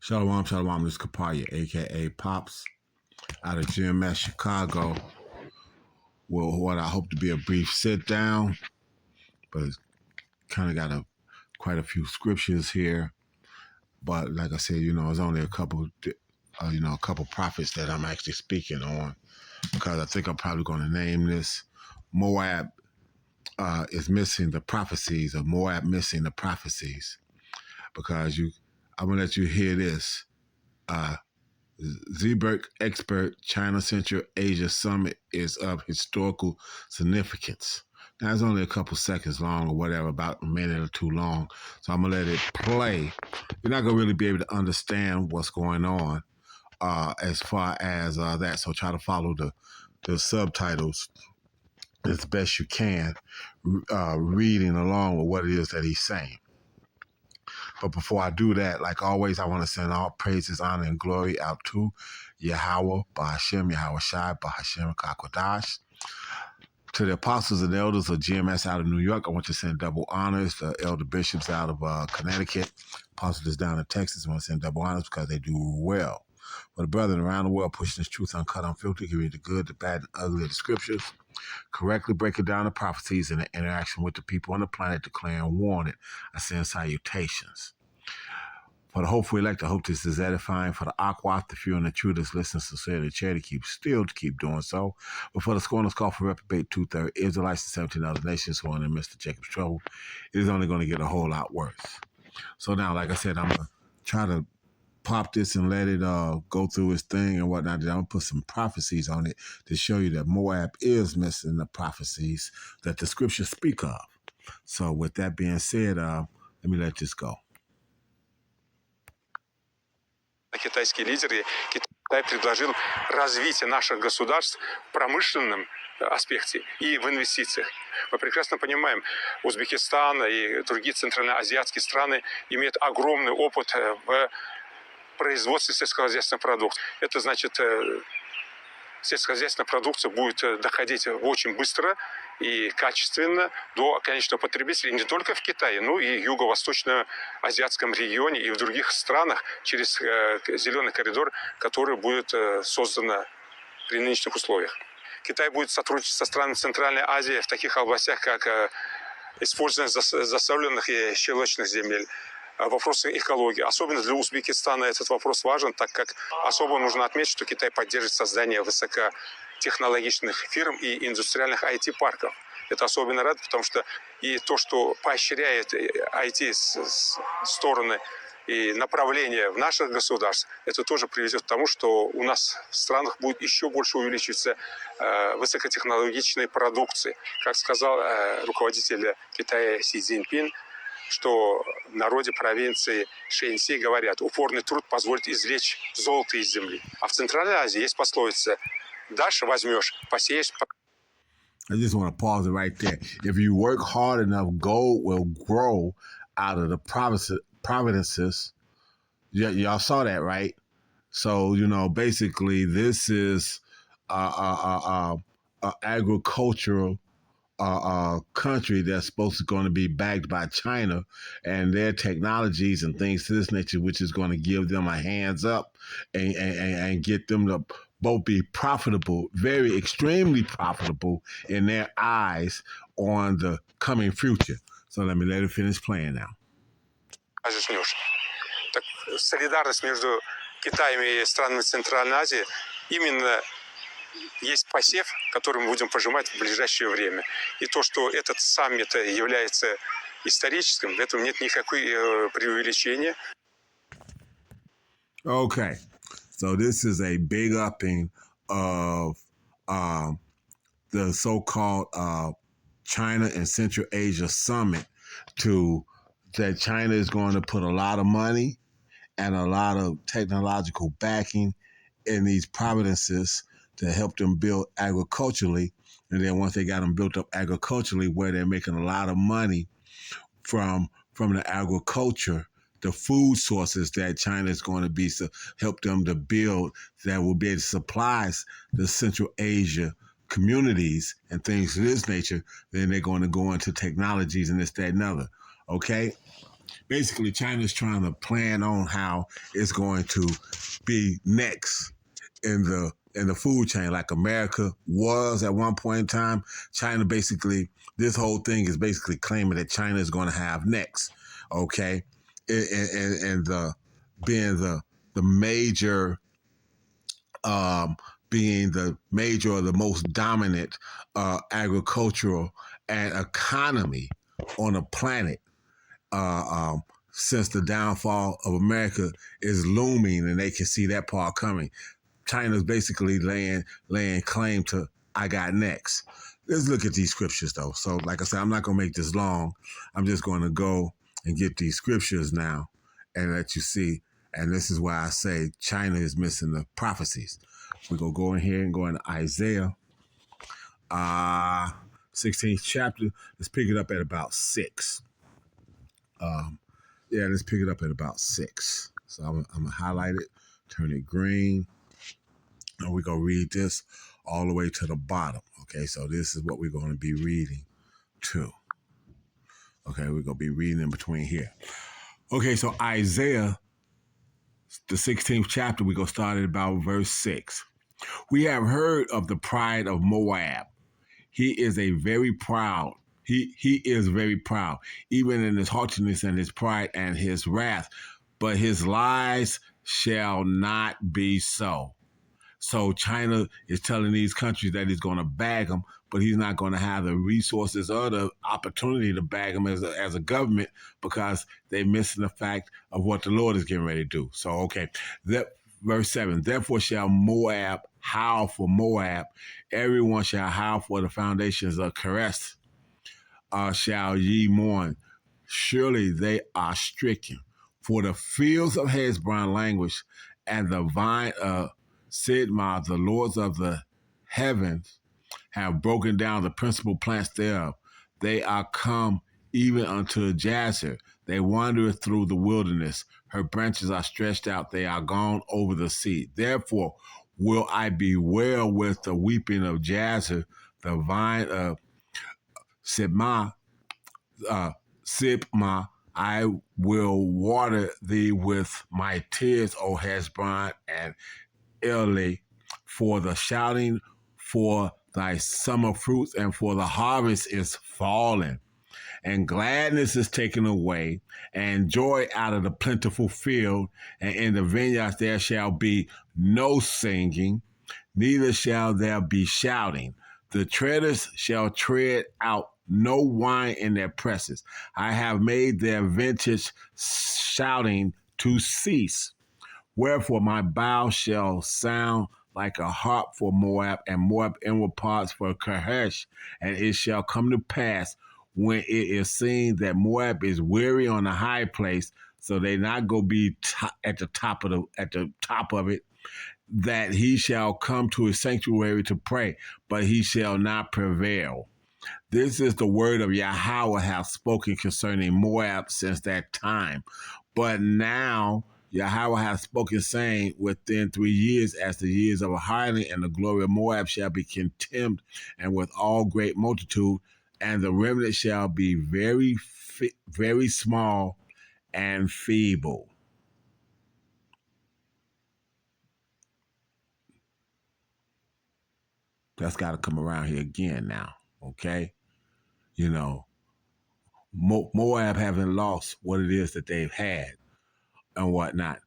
Shalom, shalom. This is Kapaya, a.k.a. Pops, out of GMS Chicago. Well, what I hope to be a brief sit-down, but it's kind of got quite a few scriptures here. But like I said, it's only a couple, a couple prophets that I'm actually speaking on, because I think I'm probably going to name this Moab is missing the prophecies, or Moab missing the prophecies, because I'm going to let you hear this. Zeeberg Expert China Central Asia Summit is of historical significance. Now, it's only a couple seconds long or whatever, about a minute or two long. So I'm going to let it play. You're not going to really be able to understand what's going on as far as that. So try to follow the subtitles as best you can, reading along with what it is that he's saying. But before I do that, like always, I want to send all praises, honor, and glory out to Yahweh, Bahashem, Yahweh Shai, Bahashem, Kakodash. To the apostles and elders of GMS out of New York, I want to send double honors. The elder bishops out of Connecticut, apostles down in Texas, I want to send double honors because they do well. For the brethren around the world pushing this truth uncut, unfiltered, giving the good, the bad, and ugly of the scriptures, correctly breaking down the prophecies and the interaction with the people on the planet, declaring warning. I send salutations. For the hopeful elect, I hope this is edifying. For the Aquat, the few and the true that's listening sincerely, charity to keep doing so. But for the scorners call for reprobate 2/3 Israelites and 17 other nations who are in Mr. Jacob's trouble, it is only going to get a whole lot worse. So now, like I said, I'm going to try to pop this and let it go through its thing and whatnot. I'm going to put some prophecies on it to show you that Moab is missing the prophecies that the scriptures speak of. So with that being said, let me let this go. Китайские лидеры, Китай предложил развитие наших государств в промышленном аспекте и в инвестициях. Мы прекрасно понимаем, Узбекистан и другие центральноазиатские страны имеют огромный опыт в производстве сельскохозяйственных продуктов. Это значит, сельскохозяйственная продукция будет доходить очень быстро и качественно до конечного потребителя не только в Китае, но и в юго-восточно-азиатском регионе и в других странах через зеленый коридор, который будет создан при нынешних условиях. Китай будет сотрудничать со странами Центральной Азии в таких областях, как использование засоленных и щелочных земель, вопросы экологии. Особенно для Узбекистана этот вопрос важен, так как особо нужно отметить, что Китай поддерживает создание высокотехнологичных фирм и индустриальных IT-парков. Это особенно радует, потому что и то, что поощряет IT-стороны и направления в наших государствах, это тоже приведет к тому, что у нас в странах будет еще больше увеличиваться высокотехнологичной продукции. Как сказал руководитель Китая Си Цзиньпин, что в народе провинции Шэньси говорят, упорный труд позволит извлечь золото из земли. А в Центральной Азии есть пословица: дашь, возьмешь, посеешь. I just want to pause it right there. If you work hard enough, gold will grow out of the provinces. Y'all saw that, right? So, basically this is agricultural country that's supposed to going to be backed by China and their technologies and things to this nature, which is going to give them a hands up and get them to both be profitable, very extremely profitable in their eyes on the coming future. So let it finish playing now. Так, солидарность между Китаем и странами Центральной Азии именно есть посев, который мы будем пожимать в ближайшее время. И то, что этот саммит является историческим, в этом нет никакой преувеличения. Okay, so this is a big upping of the so-called China and Central Asia Summit that China is going to put a lot of money and a lot of technological backing in these provinces to help them build agriculturally. And then once they got them built up agriculturally, where they're making a lot of money from the agriculture, the food sources that China is going to be to help them to build, that will be able to supply the Central Asia communities and things of this nature. Then they're going to go into technologies and this, that, and other. Okay? basically China's trying to plan on how it's going to be next in the food chain, like America was at one point in time. China basically, this whole thing is basically claiming that China is going to have next. Okay, and the being the major, being the major or the most dominant agricultural and economy on the planet, uh, um, since the downfall of America is looming, and they can see that part coming. China's basically laying claim to I got next. Let's look at these scriptures though. So, like I said, I'm not gonna make this long. I'm just gonna go and get these scriptures now and let you see. And this is why I say China is missing the prophecies. We're gonna go in here and go into Isaiah 16th chapter. Let's pick it up at about 6. Let's pick it up at about 6. So I'm gonna highlight it, turn it green, and we're going to read this all the way to the bottom. Okay, so this is what we're going to be reading too. Okay, we're going to be reading in between here. Okay, so Isaiah, the 16th chapter, we're going to start at about verse 6. We have heard of the pride of Moab. He is very proud. He is very proud, even in his haughtiness and his pride and his wrath. But his lies shall not be so. So China is telling these countries that he's going to bag them, but he's not going to have the resources or the opportunity to bag them as a government, because they're missing the fact of what the Lord is getting ready to do. So, okay, verse 7, therefore shall Moab howl for Moab. Everyone shall howl for the foundations of Keres. Shall ye mourn. Surely they are stricken. For the fields of Hezron languish, and the vine of Sidmah, the lords of the heavens, have broken down the principal plants thereof. They are come even unto Jazer. They wander through the wilderness. Her branches are stretched out. They are gone over the sea. Therefore will I bewail with the weeping of Jazer, the vine of Sidmah, I will water thee with my tears, O Hezron and Early, for the shouting for thy summer fruits and for the harvest is fallen, and gladness is taken away, and joy out of the plentiful field, and in the vineyards there shall be no singing, neither shall there be shouting. The treaders shall tread out no wine in their presses. I have made their vintage shouting to cease. Wherefore my bow shall sound like a harp for Moab, and Moab inward parts for Keresh. And it shall come to pass, when it is seen that Moab is weary on the high place, so they not go be at the top of it, that he shall come to his sanctuary to pray, but he shall not prevail. This is the word of Yahweh hath spoken concerning Moab since that time. But now Yahweh hath spoken, saying, within 3 years, as the years of a hireling, and the glory of Moab shall be contemned, and with all great multitude, and the remnant shall be very small and feeble. That's got to come around here again now, okay? You know, Moab haven't lost what it is that they've had and whatnot,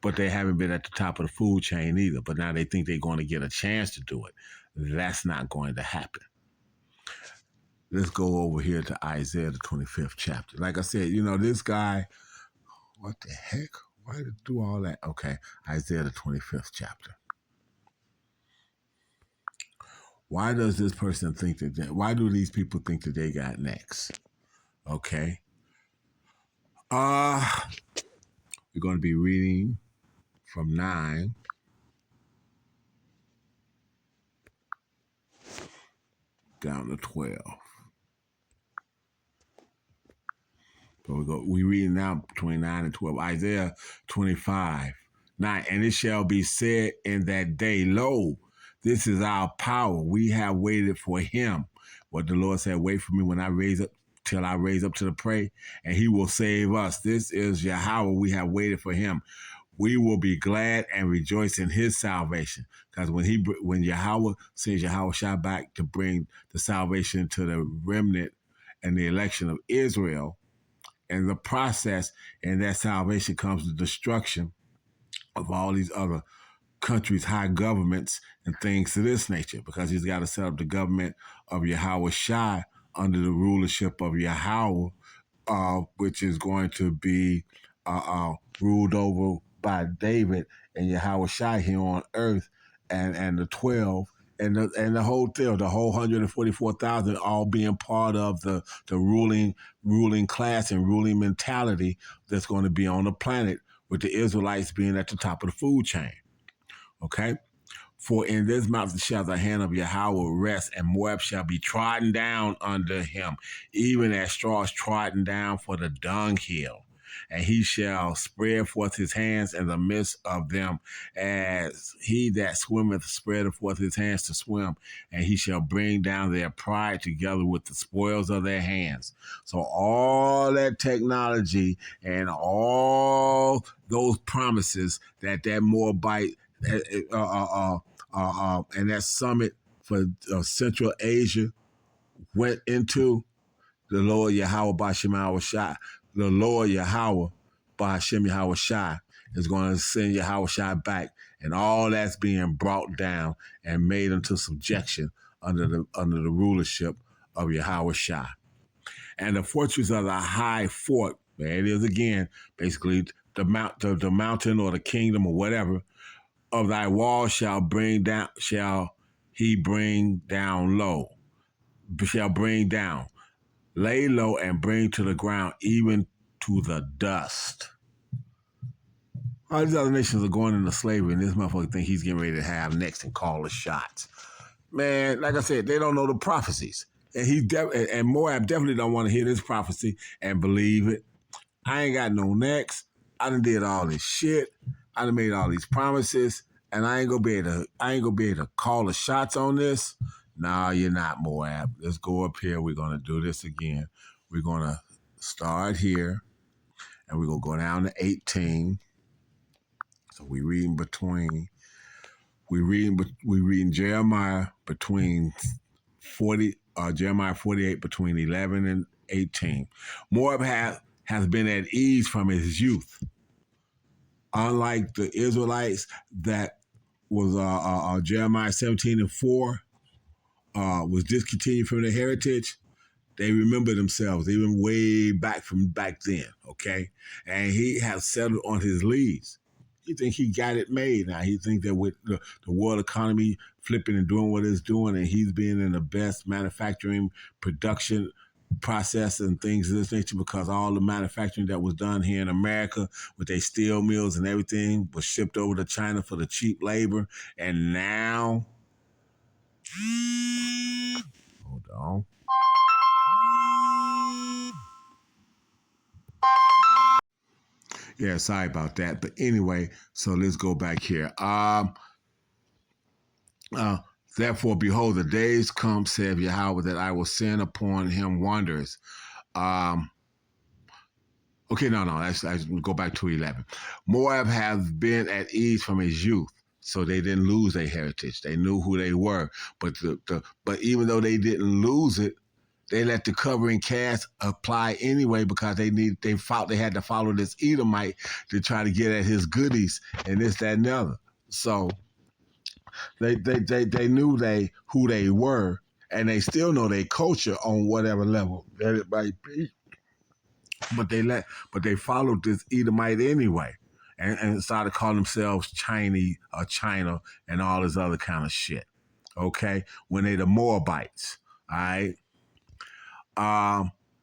but they haven't been at the top of the food chain either. But now they think they're going to get a chance to do it. That's not going to happen. Let's go over here to Isaiah, the 25th chapter. Like I said, this guy, what the heck? Why did it do all that? Okay, Isaiah, the 25th chapter. Why does this person think why do these people think that they got next? Okay. We're going to be reading from 9 down to 12. So we reading now between 9 and 12. Isaiah 25, 9. And it shall be said in that day, lo, this is our power. We have waited for him. What the Lord said, wait for me when I raise up till I raise up to the prey, and he will save us. This is Yahweh. We have waited for him. We will be glad and rejoice in his salvation. Because when Yahweh sends Yahweh Shah back to bring the salvation to the remnant and the election of Israel, and the process and that salvation comes the destruction of all these other countries' high governments and things of this nature, because he's got to set up the government of Yahweh Shai under the rulership of Yahweh, which is going to be ruled over by David and Yahweh Shai here on earth, and the 12 and the whole thing, the whole 144,000, all being part of the ruling class and ruling mentality that's going to be on the planet, with the Israelites being at the top of the food chain. Okay? For in this mountain shall the hand of Yahweh rest, and Moab shall be trodden down under him, even as straw is trodden down for the dunghill. And he shall spread forth his hands in the midst of them, as he that swimmeth spreadeth forth his hands to swim, and he shall bring down their pride together with the spoils of their hands. So all that technology and all those promises that Moabite and that summit for Central Asia went into, the Lord Yahweh Ba'Shem Yahweh Shai, the Lord Yahweh Ba'Shem Yahweh Shai is going to send Yahweh Shai back, and all that's being brought down and made into subjection under the rulership of Yahweh Shai. And the fortress of the high fort, there it is again, basically the mountain or the kingdom or whatever, of thy wall shall he bring down low, shall bring down, lay low and bring to the ground, even to the dust. All these other nations are going into slavery, and this motherfucker think he's getting ready to have next and call the shots. Man, like I said, they don't know the prophecies. And and Moab definitely don't want to hear this prophecy and believe it. I ain't got no next. I done did all this shit. I done made all these promises, and I ain't gonna be able to call the shots on this. Nah, you're not, Moab. Let's go up here. We're gonna do this again. We're gonna start here, and we're gonna go down to 18. So we reading Jeremiah between 40, Jeremiah 48 between 11 and 18. Moab has been at ease from his youth. Unlike the Israelites, that was Jeremiah 17 and 4, was discontinued from their heritage. They remember themselves, even way back from back then, okay? And he has settled on his leads. He think he got it made now. He think that with the world economy flipping and doing what it's doing, and he's being in the best manufacturing production process and things of this nature, because all the manufacturing that was done here in America with their steel mills and everything was shipped over to China for the cheap labor. And now, hold on. Yeah, sorry about that. But anyway, so let's go back here. Therefore, behold, the days come, saith Yahweh, that I will send upon him wonders. Okay, no. I go back to 11. Moab has been at ease from his youth, so they didn't lose their heritage. They knew who they were, but but even though they didn't lose it, they let the covering cast apply anyway, because they had to follow this Edomite to try to get at his goodies and this, that, and the other. So they knew who they were, and they still know their culture on whatever level that it might be. But they followed this Edomite anyway, and started calling themselves Chinese or China and all this other kind of shit. Okay, when they the Moabites, all right.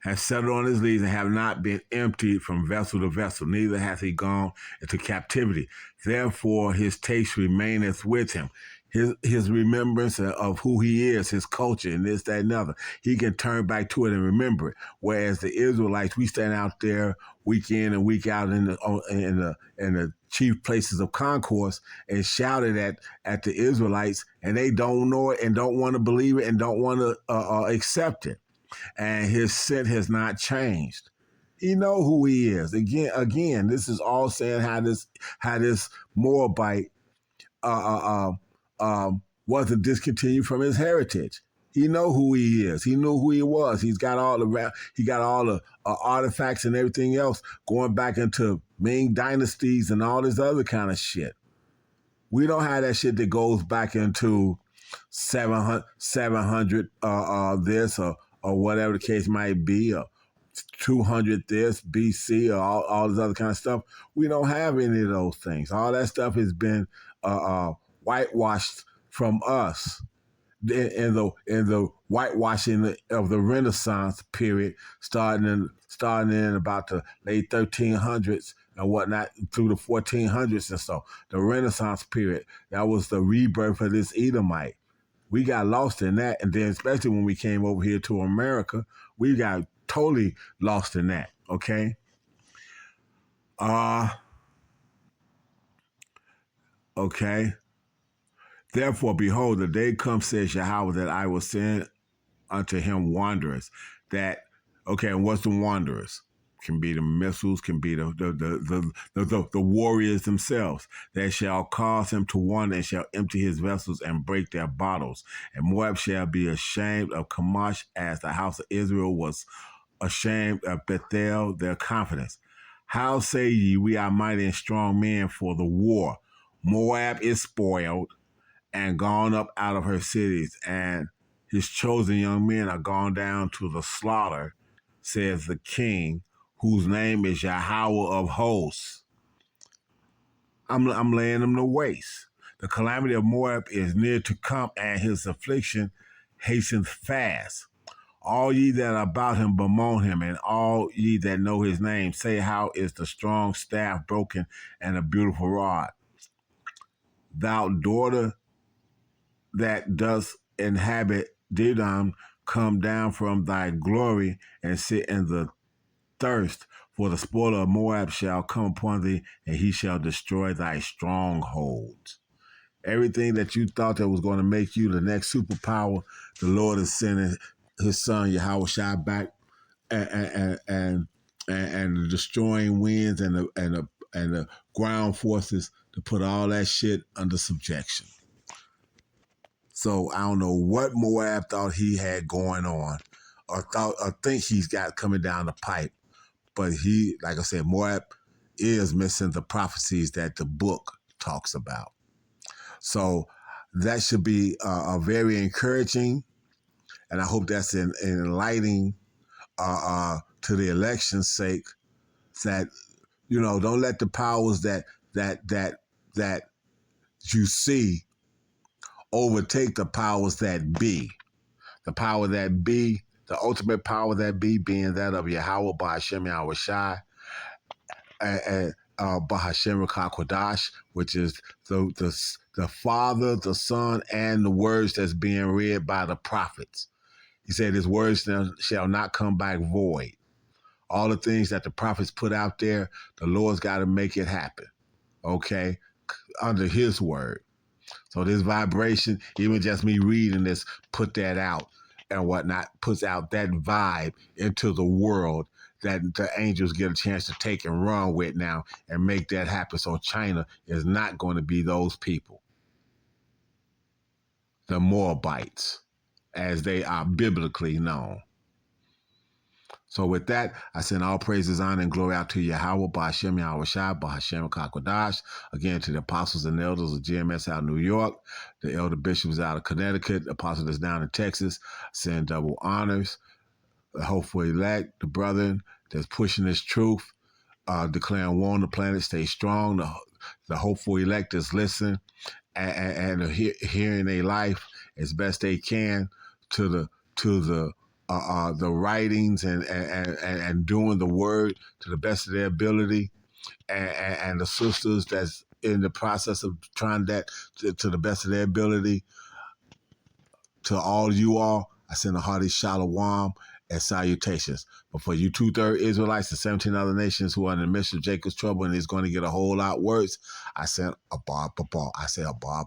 Has settled on his leads and have not been emptied from vessel to vessel, neither hath he gone into captivity. Therefore his taste remaineth with him. His remembrance of who he is, his culture, and this, that, and other. He can turn back to it and remember it. Whereas the Israelites, we stand out there week in and week out in the chief places of concourse and shouted at the Israelites, and they don't know it and don't want to believe it and don't want to accept it. and his scent has not changed. He know who he is. Again, this is all saying how this Moabite wasn't discontinued from his heritage. He know who he is. He knew who he was. He got all the artifacts and everything else going back into Ming dynasties and all this other kind of shit. We don't have that shit that goes back into 700 this or whatever the case might be, or 200 this BC, or all this other kind of stuff. We don't have any of those things. All that stuff has been whitewashed from us in the whitewashing of the Renaissance period, starting in about the late 1300s and whatnot through the 1400s and so. The Renaissance period, that was the rebirth of this Edomite. We got lost in that, and then especially when we came over here to America, we got totally lost in that. Okay. Okay. Therefore, behold, the day comes, says Yahweh, that I will send unto him wanderers. And what's the wanderers? Can be the missiles, can be the warriors themselves. That shall cause him to wander and shall empty his vessels and break their bottles. And Moab shall be ashamed of Chemosh as the house of Israel was ashamed of Bethel, their confidence. How say ye, we are mighty and strong men for the war? Moab is spoiled and gone up out of her cities, and his chosen young men are gone down to the slaughter, says the king, whose name is Yahweh of hosts. I'm laying them to waste. The calamity of Moab is near to come, and his affliction hastens fast. All ye that are about him bemoan him, and all ye that know his name say, how is the strong staff broken and the beautiful rod? Thou daughter that does inhabit Dedom, come down from thy glory and sit in the thirst, for the spoiler of Moab shall come upon thee, and he shall destroy thy strongholds. Everything that you thought that was going to make you the next superpower, the Lord is sending his son Yahweh Shai back, and the destroying winds and the ground forces to put all that shit under subjection. So I don't know what Moab thought he had going on, or think he's got coming down the pipe. But he, like I said, Moab is missing the prophecies that the book talks about. So that should be a very encouraging, and I hope that's an enlightening to the election's sake. That don't let the powers that you see overtake the powers that be. The power that be, the ultimate power that be, being that of Yahweh Ba'Hashem Yahweh Shai, and Ba'Hashem Rakah Kodash, which is the Father, the Son, and the words that's being read by the prophets. He said his words shall not come back void. All the things that the prophets put out there, the Lord's got to make it happen, okay, under his word. So this vibration, even just me reading this, put that out and whatnot, puts out that vibe into the world that the angels get a chance to take and run with now and make that happen. So China is not going to be those people, the Moabites, as they are biblically known. So with that, I send all praises, honor, and glory out to Yahweh, Ba'Hashem Yahweh Shai, Ba'Hashem Kakodash, again to the apostles and elders of GMS out of New York, the elder bishops out of Connecticut, the apostle that's down in Texas, send double honors, the hopeful elect, the brethren that's pushing this truth, declaring war on the planet, stay strong, the hopeful elect that's listening and hearing their life as best they can to the writings and doing the word to the best of their ability, and the sisters that's in the process of trying that to the best of their ability. To all you all, I send a hearty shalom and salutations. But for you 2/3 Israelites and 17 other nations who are in the midst of Jacob's trouble and it's going to get a whole lot worse, I send a bar. I say a bar.